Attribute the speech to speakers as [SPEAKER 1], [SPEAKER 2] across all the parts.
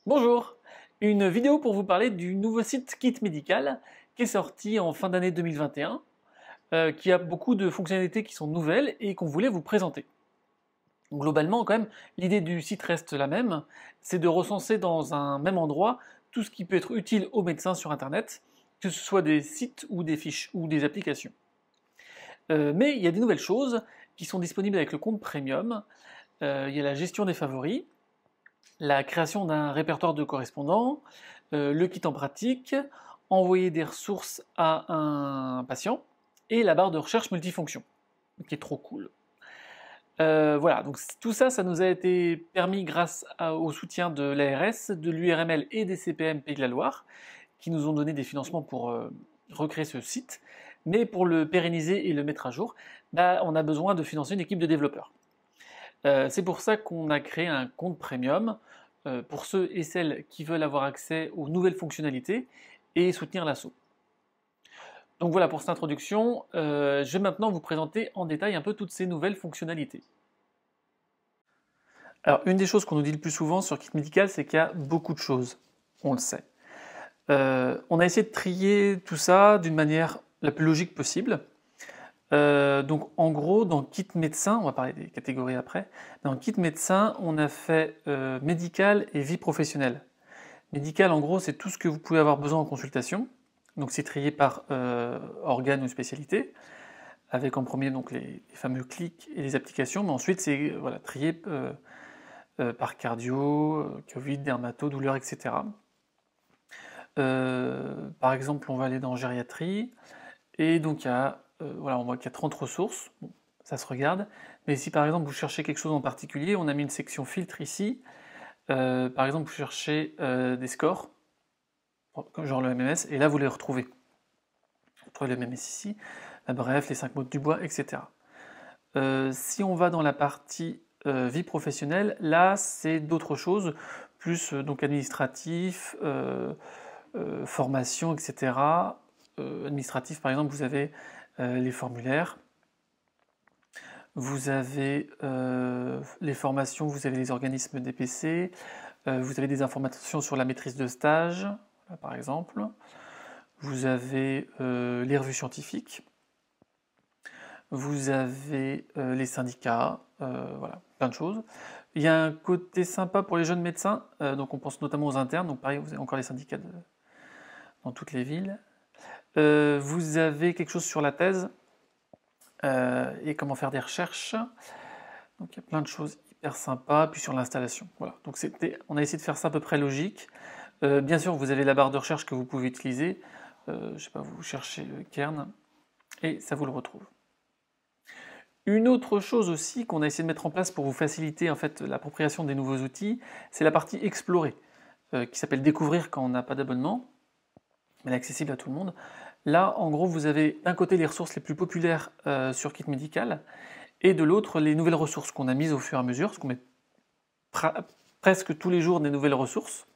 [SPEAKER 1] Bonjour, une vidéo pour vous parler du nouveau site Kit Médical qui est sorti en fin d'année 2021, qui a beaucoup de fonctionnalités qui sont nouvelles et qu'on voulait vous présenter. Globalement, quand même, l'idée du site reste la même, c'est de recenser dans un même endroit tout ce qui peut être utile aux médecins sur Internet, que ce soit des sites ou des fiches ou des applications. Mais il y a des nouvelles choses qui sont disponibles avec le compte Premium. Il y a la gestion des favoris, la création d'un répertoire de correspondants, le kit en pratique, envoyer des ressources à un patient, et la barre de recherche multifonction, qui est trop cool. Voilà, donc tout ça, ça nous a été permis grâce au soutien de l'ARS, de l'URML et des CPM Pays de la Loire, qui nous ont donné des financements pour recréer ce site. Mais pour le pérenniser et le mettre à jour, on a besoin de financer une équipe de développeurs. C'est pour ça qu'on a créé un compte premium pour ceux et celles qui veulent avoir accès aux nouvelles fonctionnalités et soutenir l'assaut. Donc voilà pour cette introduction, je vais maintenant vous présenter en détail un peu toutes ces nouvelles fonctionnalités. Alors une des choses qu'on nous dit le plus souvent sur Kit Médical, c'est qu'il y a beaucoup de choses, on le sait. On a essayé de trier tout ça d'une manière la plus logique possible. Donc en gros, dans Kit médecin, on va parler des catégories après, dans Kit médecin, on a fait médical et vie professionnelle. Médical, en gros, c'est tout ce que vous pouvez avoir besoin en consultation. Donc c'est trié par organe ou spécialité, avec en premier donc les fameux clics et les applications, mais ensuite c'est voilà, trié par cardio, Covid, dermato, douleur, etc. Par exemple, on va aller dans gériatrie, et donc il y a voilà, on voit qu'il y a 30 ressources, bon, ça se regarde, mais si par exemple vous cherchez quelque chose en particulier, on a mis une section filtre ici, par exemple vous cherchez des scores, genre le MMS, et là vous les retrouvez. Vous trouvez le MMS ici, bref, les 5 mots du bois, etc. Si on va dans la partie vie professionnelle, là c'est d'autres choses, plus donc administratif, formation, etc. Administratif par exemple, vous avez les formulaires, vous avez les formations, vous avez les organismes DPC, vous avez des informations sur la maîtrise de stage, là, par exemple, vous avez les revues scientifiques, vous avez les syndicats, voilà, plein de choses. Il y a un côté sympa pour les jeunes médecins, donc on pense notamment aux internes, donc pareil, vous avez encore les syndicats dans toutes les villes. Vous avez quelque chose sur la thèse et comment faire des recherches. Donc il y a plein de choses hyper sympas, puis sur l'installation. Voilà. Donc on a essayé de faire ça à peu près logique. Bien sûr, vous avez la barre de recherche que vous pouvez utiliser. Je sais pas, vous cherchez Kern et ça vous le retrouve. Une autre chose aussi qu'on a essayé de mettre en place pour vous faciliter en fait l'appropriation des nouveaux outils, c'est la partie explorer, qui s'appelle découvrir quand on n'a pas d'abonnement, mais elle est accessible à tout le monde. Là, en gros, vous avez d'un côté les ressources les plus populaires sur Kit Médical, et de l'autre les nouvelles ressources qu'on a mises au fur et à mesure, parce qu'on met presque tous les jours des nouvelles ressources,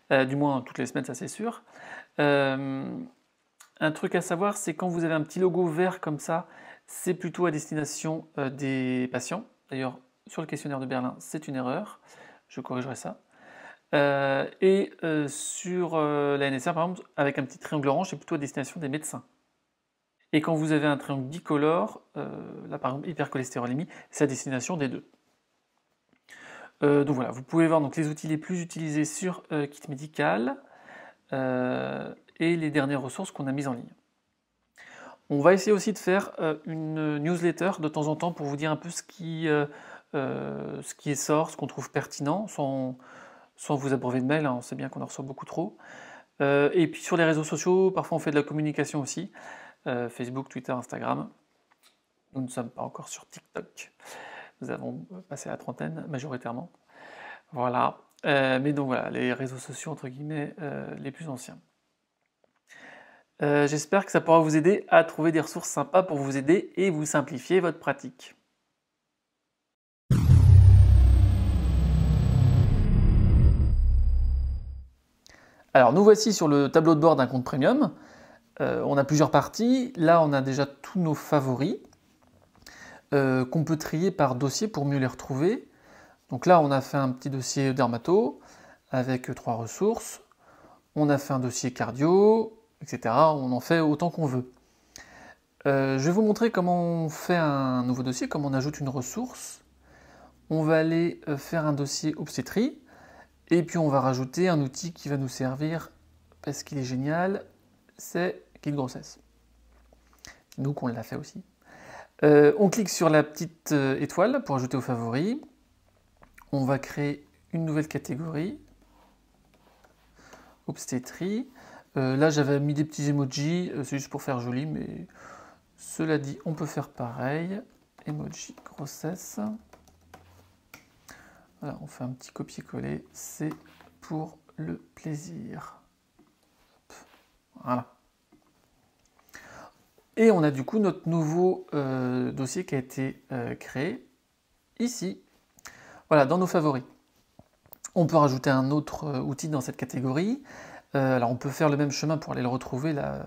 [SPEAKER 1] du moins toutes les semaines, ça c'est sûr. Un truc à savoir, c'est quand vous avez un petit logo vert comme ça, c'est plutôt à destination des patients. D'ailleurs, sur le questionnaire de Berlin, c'est une erreur, je corrigerai ça. Sur la NSR, par exemple, avec un petit triangle orange, c'est plutôt à destination des médecins. Et quand vous avez un triangle bicolore, là par exemple hypercholestérolémie, c'est à destination des deux. Donc voilà, vous pouvez voir donc, les outils les plus utilisés sur Kit Médical et les dernières ressources qu'on a mises en ligne. On va essayer aussi de faire une newsletter de temps en temps pour vous dire un peu ce qui sort, ce qu'on trouve pertinent, sans vous abreuver de mails, hein, on sait bien qu'on en reçoit beaucoup trop. Et puis sur les réseaux sociaux, parfois on fait de la communication aussi, Facebook, Twitter, Instagram. Nous ne sommes pas encore sur TikTok. Nous avons passé la trentaine majoritairement. Voilà. Mais donc voilà, les réseaux sociaux entre guillemets les plus anciens. J'espère que ça pourra vous aider à trouver des ressources sympas pour vous aider et vous simplifier votre pratique. Alors nous voici sur le tableau de bord d'un compte premium. On a plusieurs parties. Là on a déjà tous nos favoris qu'on peut trier par dossier pour mieux les retrouver. Donc là on a fait un petit dossier dermato avec 3 ressources. On a fait un dossier cardio, etc. On en fait autant qu'on veut. Je vais vous montrer comment on fait un nouveau dossier, comment on ajoute une ressource. On va aller faire un dossier obstétrie, et puis on va rajouter un outil qui va nous servir, parce qu'il est génial, c'est Kit Grossesse. Nous qu'on l'a fait aussi. On clique sur la petite étoile pour ajouter aux favoris. On va créer une nouvelle catégorie, obstétrie. Là j'avais mis des petits emojis, c'est juste pour faire joli, mais cela dit, on peut faire pareil. Emoji grossesse. Voilà, on fait un petit copier-coller, c'est pour le plaisir. Voilà. Et on a du coup notre nouveau dossier qui a été créé ici. Voilà, dans nos favoris. On peut rajouter un autre outil dans cette catégorie. Alors on peut faire le même chemin pour aller le retrouver, la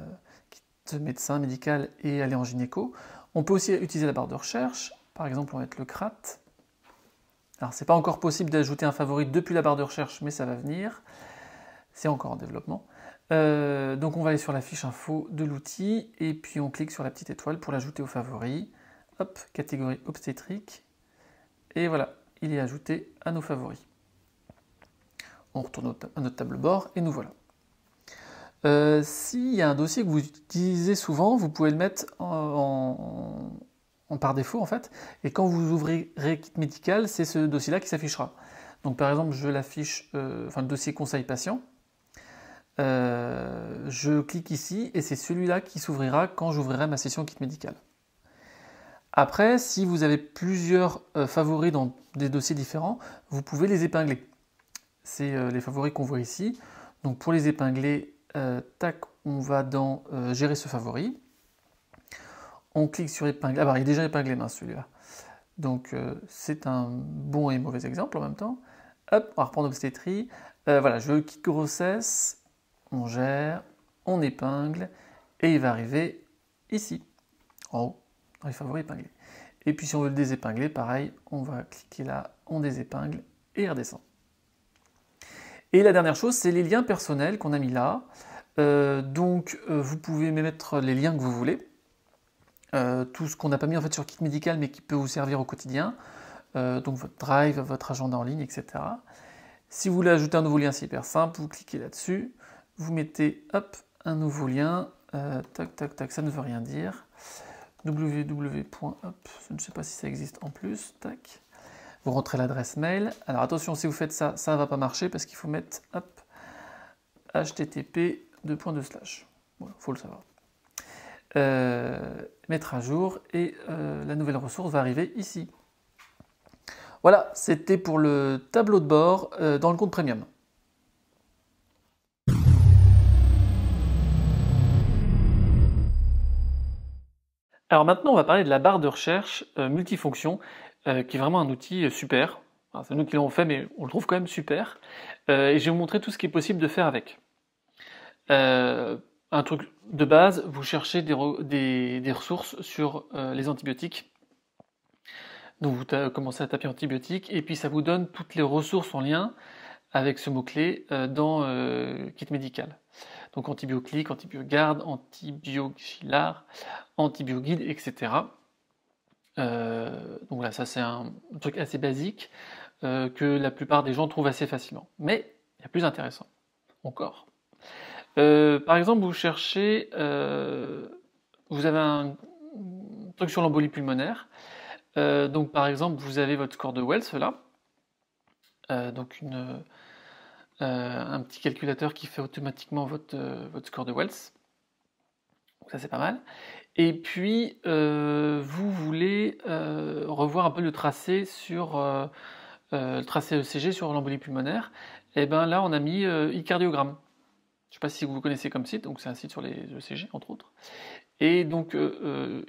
[SPEAKER 1] kit médecin, médical et aller en gynéco. On peut aussi utiliser la barre de recherche. Par exemple, on va mettre le CRAT. Alors c'est pas encore possible d'ajouter un favori depuis la barre de recherche, mais ça va venir. C'est encore en développement. Donc on va aller sur la fiche info de l'outil et puis on clique sur la petite étoile pour l'ajouter aux favoris. Hop, catégorie obstétrique. Et voilà, il est ajouté à nos favoris. On retourne à notre tableau de bord et nous voilà. S'il y a un dossier que vous utilisez souvent, vous pouvez le mettre en par défaut en fait. Et quand vous ouvrez Kit médical, c'est ce dossier-là qui s'affichera. Donc par exemple, je l'affiche, le dossier conseil patient. Je clique ici et c'est celui-là qui s'ouvrira quand j'ouvrirai ma session Kit médical. Après, si vous avez plusieurs favoris dans des dossiers différents, vous pouvez les épingler. C'est les favoris qu'on voit ici. Donc pour les épingler, tac, on va dans gérer ce favori. On clique sur épingler. Ah bah il est déjà épinglé celui-là. Donc c'est un bon et mauvais exemple en même temps. Hop, on va reprendre obstétrie. Voilà, je veux Kit grossesse. On gère, on épingle, et il va arriver ici, en haut, dans les favoris épinglés. Et puis si on veut le désépingler, pareil, on va cliquer là, on désépingle, et il redescend. Et la dernière chose, c'est les liens personnels qu'on a mis là. Vous pouvez mettre les liens que vous voulez. Tout ce qu'on n'a pas mis en fait sur Kit médical, mais qui peut vous servir au quotidien. Donc votre drive, votre agenda en ligne, etc. Si vous voulez ajouter un nouveau lien, c'est hyper simple, vous cliquez là-dessus. Vous mettez hop, un nouveau lien, tac, tac, tac, ça ne veut rien dire, www.hop, je ne sais pas si ça existe en plus, tac, vous rentrez l'adresse mail, alors attention, si vous faites ça, ça ne va pas marcher parce qu'il faut mettre, hop, http://, voilà, il faut le savoir, mettre à jour, et la nouvelle ressource va arriver ici. Voilà, c'était pour le tableau de bord dans le compte Premium. Alors maintenant, on va parler de la barre de recherche multifonction, qui est vraiment un outil super. Enfin, c'est nous qui l'avons fait, mais on le trouve quand même super. Et je vais vous montrer tout ce qui est possible de faire avec. Un truc de base, vous cherchez des ressources sur les antibiotiques. Donc vous commencez à taper antibiotiques, et puis ça vous donne toutes les ressources en lien avec ce mot-clé dans Kit médical. Donc Antibioclick, Antibiogarde, Antibiogilar, Antibioguide, etc. Donc voilà, ça c'est un truc assez basique que la plupart des gens trouvent assez facilement. Mais il y a plus intéressant encore. Par exemple, vous cherchez, vous avez un truc sur l'embolie pulmonaire. Donc par exemple, vous avez votre score de Wells là. Donc un petit calculateur qui fait automatiquement votre score de Wells. Donc ça c'est pas mal. Et puis vous voulez revoir un peu le tracé sur le tracé ECG sur l'embolie pulmonaire. Et bien là on a mis e-cardiogramme. Je ne sais pas si vous connaissez comme site, donc c'est un site sur les ECG entre autres. Et donc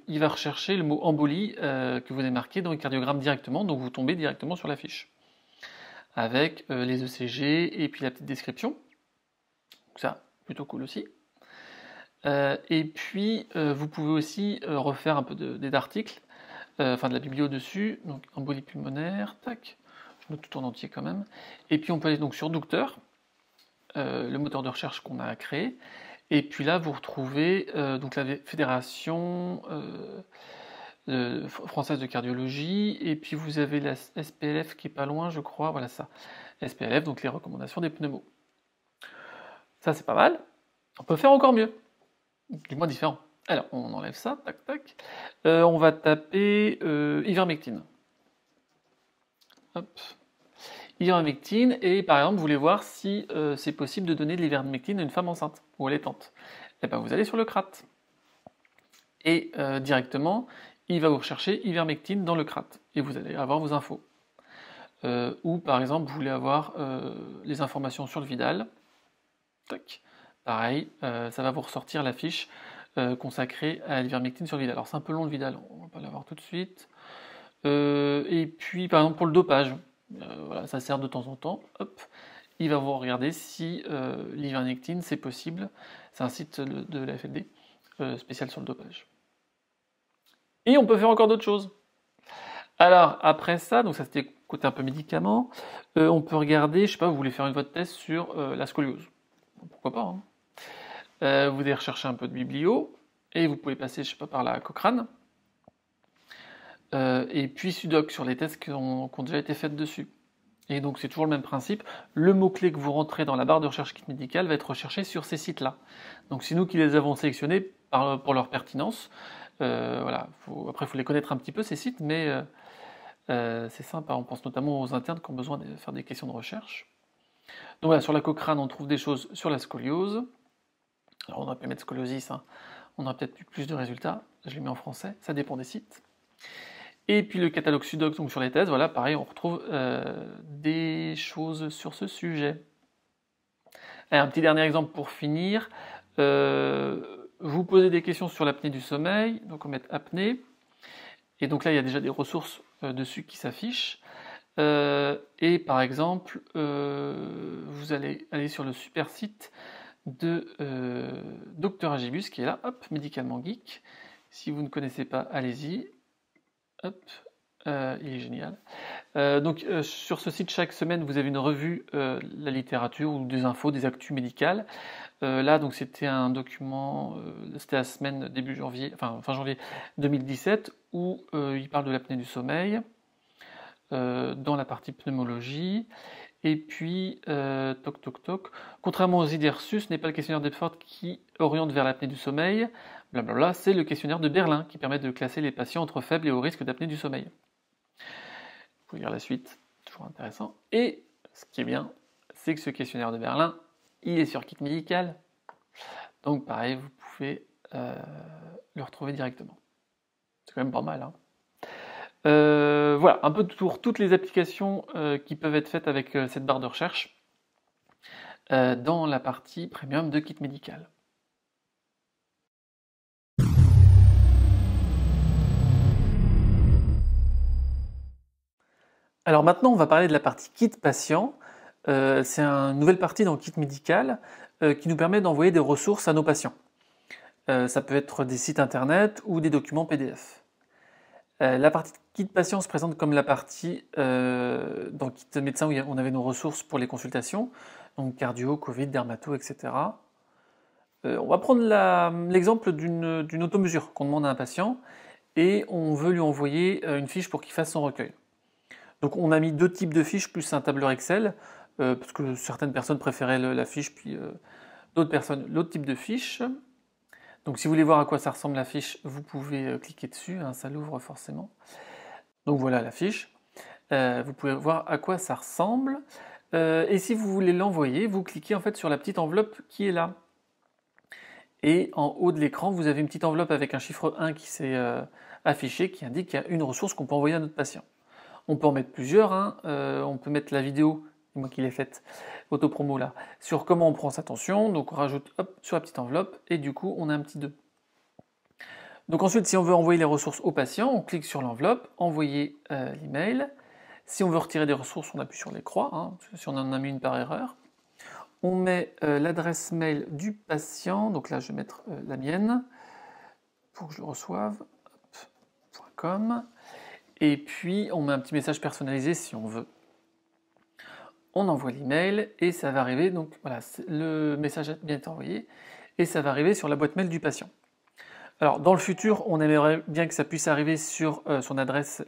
[SPEAKER 1] il va rechercher le mot embolie que vous avez marqué dans e-cardiogramme directement, donc vous tombez directement sur la fiche. Avec les ECG et puis la petite description. Donc ça, plutôt cool aussi. Et puis, vous pouvez aussi refaire un peu d'articles, enfin de la biblio dessus. Donc, embolie pulmonaire, tac. Je note tout en entier quand même. Et puis, on peut aller donc sur Docteur. le moteur de recherche qu'on a créé. Et puis là, vous retrouvez donc la Fédération française de cardiologie, et puis vous avez la SPLF qui est pas loin, je crois, voilà ça. SPLF, donc les recommandations des pneumos. Ça, c'est pas mal. On peut faire encore mieux, du moins différent. Alors, on enlève ça, tac, tac. On va taper ivermectine. Hop. Ivermectine, et par exemple, vous voulez voir si c'est possible de donner de l'ivermectine à une femme enceinte ou allaitante. Et bien, vous allez sur le CRAT. Et directement, il va vous rechercher ivermectine dans le CRAT. Et vous allez avoir vos infos. Ou par exemple, vous voulez avoir les informations sur le Vidal. Tac. Pareil, ça va vous ressortir la fiche consacrée à l'ivermectine sur le Vidal. Alors c'est un peu long le Vidal, on va pas l'avoir tout de suite. Et puis par exemple pour le dopage, voilà, ça sert de temps en temps. Hop, il va vous regarder si l'ivermectine c'est possible. C'est un site de la FLD spécial sur le dopage. Et on peut faire encore d'autres choses. Alors après ça, donc ça c'était côté un peu médicament, on peut regarder, je sais pas, vous voulez faire une voie de test sur la scoliose. Pourquoi pas, hein. Vous allez rechercher un peu de biblio, et vous pouvez passer, je sais pas, par la Cochrane. Et puis Sudoc sur les tests qui ont déjà été faits dessus. Et donc c'est toujours le même principe, le mot-clé que vous rentrez dans la barre de recherche kit médical va être recherché sur ces sites-là. Donc c'est nous qui les avons sélectionnés pour leur pertinence. Voilà, après il faut les connaître un petit peu ces sites, mais c'est simple, on pense notamment aux internes qui ont besoin de faire des questions de recherche. Donc voilà, sur la Cochrane on trouve des choses sur la scoliose. Alors on aurait pu mettre scoliosis, hein. On aurait peut-être eu plus de résultats, je l'ai mis en français, ça dépend des sites. Et puis le catalogue Sudoc, donc sur les thèses, voilà, pareil, on retrouve des choses sur ce sujet. Allez, un petit dernier exemple pour finir. Vous posez des questions sur l'apnée du sommeil, donc on met apnée. Et donc là, il y a déjà des ressources dessus qui s'affichent. Et par exemple, vous allez aller sur le super site de Dr Agibus qui est là, hop, Médicalement Geek. Si vous ne connaissez pas, allez-y. Hop, il est génial. Donc sur ce site, chaque semaine, vous avez une revue de la littérature ou des infos, des actus médicales. Là, donc c'était un document, c'était la semaine début janvier, enfin fin janvier 2017, où il parle de l'apnée du sommeil dans la partie pneumologie. Et puis, toc toc toc, contrairement aux idées reçues, ce n'est pas le questionnaire d'Epford qui oriente vers l'apnée du sommeil, blablabla, c'est le questionnaire de Berlin qui permet de classer les patients entre faibles et haut risque d'apnée du sommeil. Vous pouvez lire la suite, toujours intéressant. Et ce qui est bien, c'est que ce questionnaire de Berlin, il est sur Kit Médical. Donc pareil, vous pouvez le retrouver directement. C'est quand même pas mal, hein. Voilà, un peu pour toutes les applications qui peuvent être faites avec cette barre de recherche dans la partie premium de Kit Médical. Alors maintenant, on va parler de la partie Kit Patient. C'est une nouvelle partie dans Kit Médical qui nous permet d'envoyer des ressources à nos patients. Ça peut être des sites internet ou des documents PDF. La partie Kit Patient se présente comme la partie dans Kit Médecin où on avait nos ressources pour les consultations, donc cardio, Covid, dermato, etc. On va prendre l'exemple d'une automesure qu'on demande à un patient et on veut lui envoyer une fiche pour qu'il fasse son recueil. Donc on a mis deux types de fiches plus un tableur Excel parce que certaines personnes préféraient la fiche puis d'autres personnes l'autre type de fiche. Donc si vous voulez voir à quoi ça ressemble la fiche, vous pouvez cliquer dessus, hein, ça l'ouvre forcément. Donc voilà la fiche. Vous pouvez voir à quoi ça ressemble. Et si vous voulez l'envoyer, vous cliquez en fait sur la petite enveloppe qui est là. Et en haut de l'écran, vous avez une petite enveloppe avec un chiffre 1 qui s'est affiché, qui indique qu'il y a une ressource qu'on peut envoyer à notre patient. On peut en mettre plusieurs, hein. On peut mettre la vidéo, c'est moi qui l'ai faite, autopromo là, sur comment on prend sa tension, donc on rajoute hop, sur la petite enveloppe, et du coup on a un petit 2. Donc ensuite, si on veut envoyer les ressources au patient, on clique sur l'enveloppe, envoyer l'email. Si on veut retirer des ressources, on appuie sur les croix, hein, si on en a mis une par erreur. On met l'adresse mail du patient, donc là je vais mettre la mienne, pour que je le reçoive, .com. Et puis on met un petit message personnalisé si on veut. on envoie l'email et ça va arriver, donc voilà, le message a bien été envoyé et ça va arriver sur la boîte mail du patient. Alors dans le futur, on aimerait bien que ça puisse arriver sur son adresse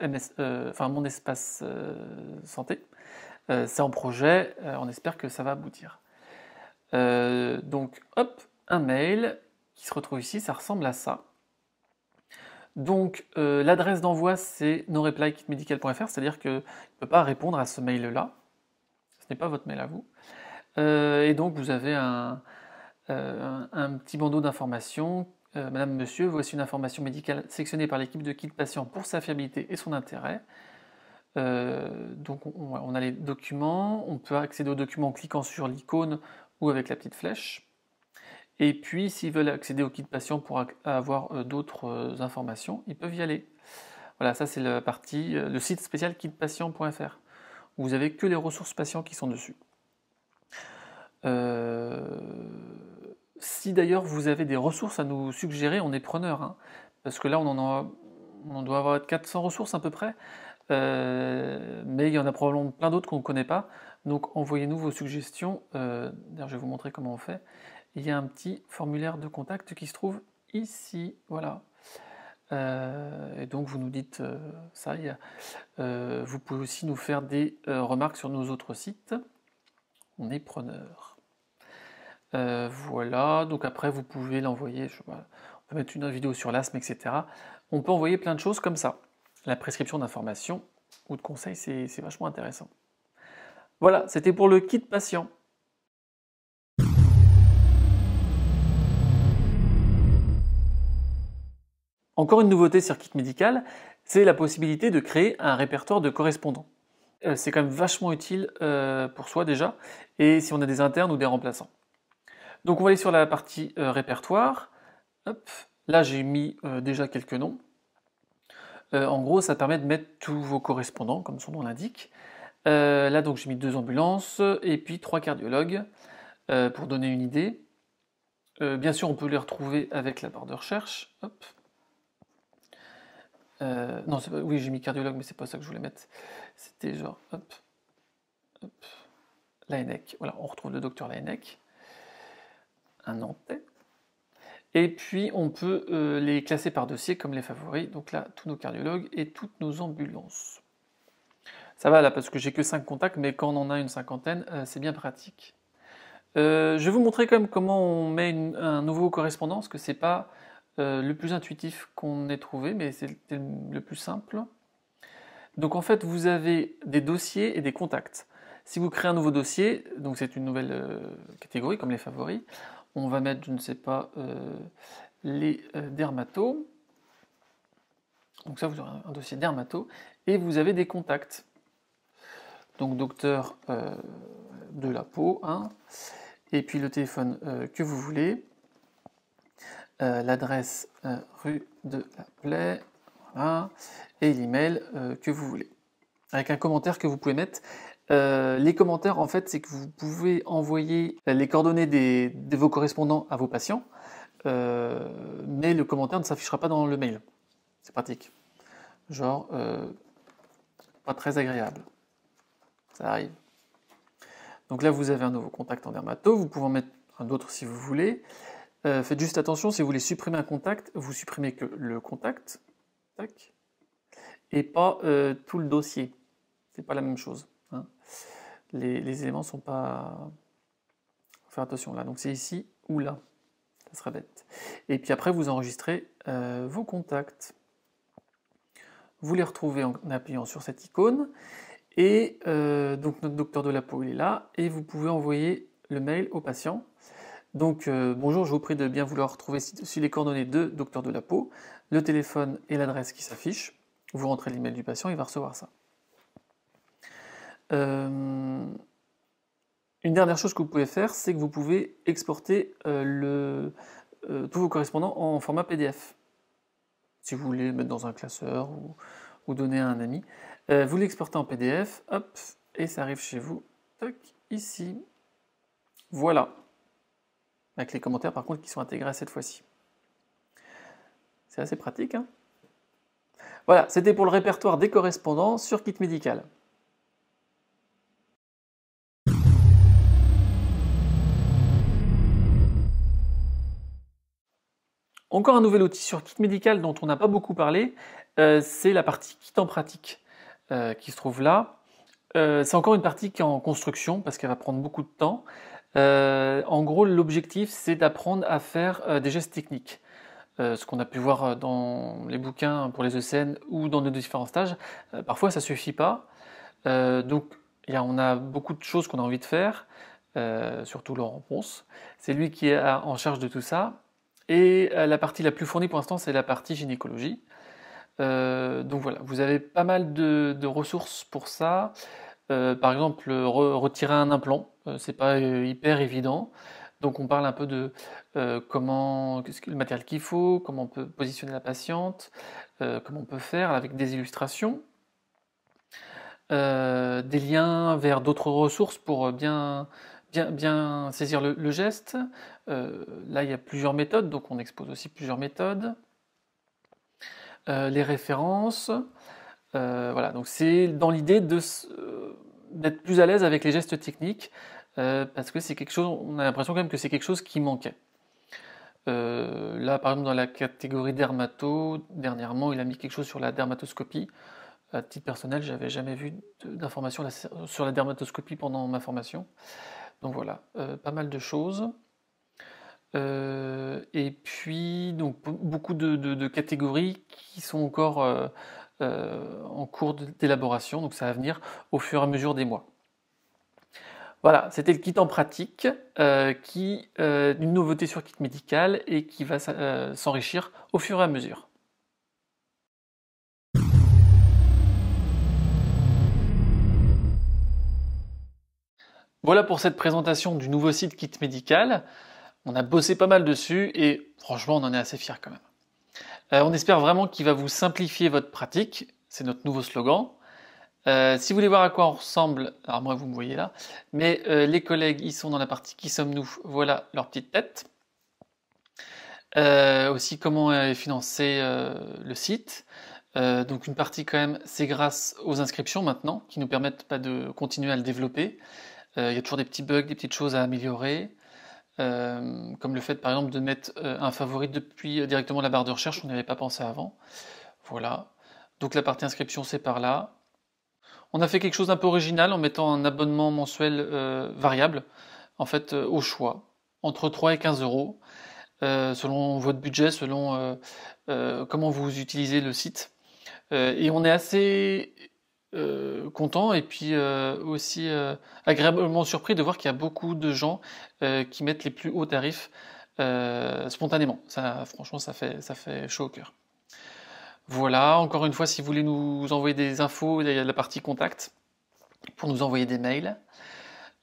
[SPEAKER 1] enfin mon espace santé. C'est en projet, on espère que ça va aboutir. Donc hop, un mail qui se retrouve ici, ça ressemble à ça. Donc l'adresse d'envoi c'est noreply@kitmedical.fr, c'est-à-dire qu'il ne peut pas répondre à ce mail-là. Ce n'est pas votre mail à vous. Et donc vous avez un petit bandeau d'informations. Madame, monsieur, voici une information médicale sélectionnée par l'équipe de Kit Patient pour sa fiabilité et son intérêt. Donc on a les documents, on peut accéder aux documents en cliquant sur l'icône ou avec la petite flèche. Et puis s'ils veulent accéder au Kit Patient pour avoir d'autres informations, ils peuvent y aller. Voilà, ça c'est la partie, le site spécial kitpatient.fr, où vous avez que les ressources patients qui sont dessus. Si d'ailleurs vous avez des ressources à nous suggérer, on est preneur, hein, parce que là on doit avoir 400 ressources à peu près, mais il y en a probablement plein d'autres qu'on ne connaît pas, donc envoyez-nous vos suggestions. D'ailleurs je vais vous montrer comment on fait. Il y a un petit formulaire de contact qui se trouve ici, voilà. Et donc vous nous dites ça. Vous pouvez aussi nous faire des remarques sur nos autres sites. On est preneur. Voilà, donc après vous pouvez l'envoyer, on peut mettre une vidéo sur l'asthme, etc. On peut envoyer plein de choses comme ça. La prescription d'informations ou de conseils, c'est vachement intéressant. Voilà, c'était pour le kit patient. Encore une nouveauté sur Kit Médical, c'est la possibilité de créer un répertoire de correspondants. C'est quand même vachement utile pour soi déjà, et si on a des internes ou des remplaçants. Donc on va aller sur la partie répertoire. Hop. Là j'ai mis déjà quelques noms. En gros ça permet de mettre tous vos correspondants, comme son nom l'indique. Là donc j'ai mis 2 ambulances et puis 3 cardiologues pour donner une idée. Bien sûr on peut les retrouver avec la barre de recherche. Hop. Non, oui j'ai mis cardiologue mais c'est pas ça que je voulais mettre. C'était genre hop, hop, Laennec. Voilà, on retrouve le docteur Laennec. Un Nantais. Et puis on peut les classer par dossier comme les favoris. Donc là, tous nos cardiologues et toutes nos ambulances. Ça va là parce que j'ai que 5 contacts, mais quand on en a une cinquantaine, c'est bien pratique. Je vais vous montrer quand même comment on met un nouveau correspondant, parce que c'est pas le plus intuitif qu'on ait trouvé, mais c'est le plus simple. Donc en fait, vous avez des dossiers et des contacts. Si vous créez un nouveau dossier, donc c'est une nouvelle catégorie comme les favoris, on va mettre, je ne sais pas, les dermatos. Donc ça, vous aurez un dossier dermato, et vous avez des contacts. Donc docteur de la peau, hein, et puis le téléphone que vous voulez, l'adresse rue de la Plaie, voilà, et l'email que vous voulez. Avec un commentaire que vous pouvez mettre. Les commentaires, en fait, c'est que vous pouvez envoyer les coordonnées de vos correspondants à vos patients, mais le commentaire ne s'affichera pas dans le mail. C'est pratique. Genre, pas très agréable. Ça arrive. Donc là, vous avez un nouveau contact en dermato. Vous pouvez en mettre un autre si vous voulez. Faites juste attention, si vous voulez supprimer un contact, vous supprimez que le contact, tac, et pas tout le dossier. C'est pas la même chose. Hein. Les éléments sont pas... Faut faire attention là. Donc c'est ici ou là. Ça sera bête. Et puis après, vous enregistrez vos contacts. Vous les retrouvez en appuyant sur cette icône. Et donc notre docteur de la peau, il est là. Et vous pouvez envoyer le mail au patient. Donc bonjour, je vous prie de bien vouloir retrouver ici les coordonnées de docteur de la peau, le téléphone et l'adresse qui s'affichent. Vous rentrez l'email du patient, il va recevoir ça. Une dernière chose que vous pouvez faire, c'est que vous pouvez exporter tous vos correspondants en format PDF. Si vous voulez mettre dans un classeur ou donner à un ami. Vous l'exportez en PDF, hop, et ça arrive chez vous, tac, ici. Voilà. Avec les commentaires par contre qui sont intégrés à cette fois-ci. C'est assez pratique, hein. Voilà, c'était pour le répertoire des correspondants sur Kit Médical. Encore un nouvel outil sur Kit Médical dont on n'a pas beaucoup parlé, c'est la partie Kit en pratique qui se trouve là. C'est encore une partie qui est en construction parce qu'elle va prendre beaucoup de temps. En gros, l'objectif, c'est d'apprendre à faire des gestes techniques. Ce qu'on a pu voir dans les bouquins pour les ECN ou dans nos différents stages, parfois ça suffit pas. Donc on a beaucoup de choses qu'on a envie de faire, surtout Laurent Ponce. C'est lui qui est en charge de tout ça. Et la partie la plus fournie pour l'instant, c'est la partie gynécologie. Donc voilà, vous avez pas mal de ressources pour ça. Par exemple, retirer un implant, c'est pas hyper évident. Donc on parle un peu de qu'est-ce que le matériel qu'il faut, comment on peut positionner la patiente, comment on peut faire avec des illustrations, des liens vers d'autres ressources pour bien saisir le geste. Là, il y a plusieurs méthodes, donc on expose aussi plusieurs méthodes. Les références. Voilà, donc c'est dans l'idée d'être plus à l'aise avec les gestes techniques, parce que c'est quelque chose, on a l'impression quand même que c'est quelque chose qui manquait. Là, par exemple, dans la catégorie dermato, dernièrement, il a mis quelque chose sur la dermatoscopie. À titre personnel, j'avais jamais vu d'informations sur la dermatoscopie pendant ma formation. Donc voilà, pas mal de choses. Et puis, donc, beaucoup de catégories qui sont encore en cours d'élaboration, donc ça va venir au fur et à mesure des mois. Voilà, c'était le kit en pratique, une nouveauté sur Kit Médical et qui va s'enrichir au fur et à mesure. Voilà pour cette présentation du nouveau site Kit Médical. On a bossé pas mal dessus et franchement on en est assez fiers quand même. On espère vraiment qu'il va vous simplifier votre pratique, c'est notre nouveau slogan. Si vous voulez voir à quoi on ressemble, alors moi vous me voyez là, mais les collègues ils sont dans la partie Qui sommes-nous, voilà leur petite tête. Aussi comment est financé le site. Donc une partie quand même c'est grâce aux inscriptions maintenant qui nous permettent de continuer à le développer. Il y a toujours des petits bugs, des petites choses à améliorer. Comme le fait par exemple de mettre un favori depuis directement la barre de recherche, on n'y avait pas pensé avant. Voilà, donc la partie inscription c'est par là. On a fait quelque chose d'un peu original en mettant un abonnement mensuel variable, en fait au choix, entre 3 et 15 euros, selon votre budget, selon comment vous utilisez le site. Et on est assez content et puis aussi agréablement surpris de voir qu'il y a beaucoup de gens qui mettent les plus hauts tarifs spontanément. Ça, franchement, ça fait chaud au cœur. Voilà, encore une fois, si vous voulez nous envoyer des infos, il y a la partie contact pour nous envoyer des mails.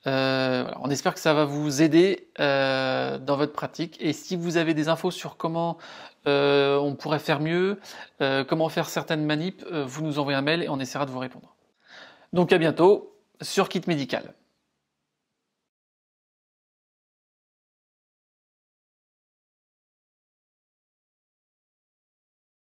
[SPEAKER 1] Voilà, on espère que ça va vous aider dans votre pratique. Et si vous avez des infos sur comment on pourrait faire mieux, comment faire certaines manips, vous nous envoyez un mail et on essaiera de vous répondre. Donc à bientôt sur Kit Médical.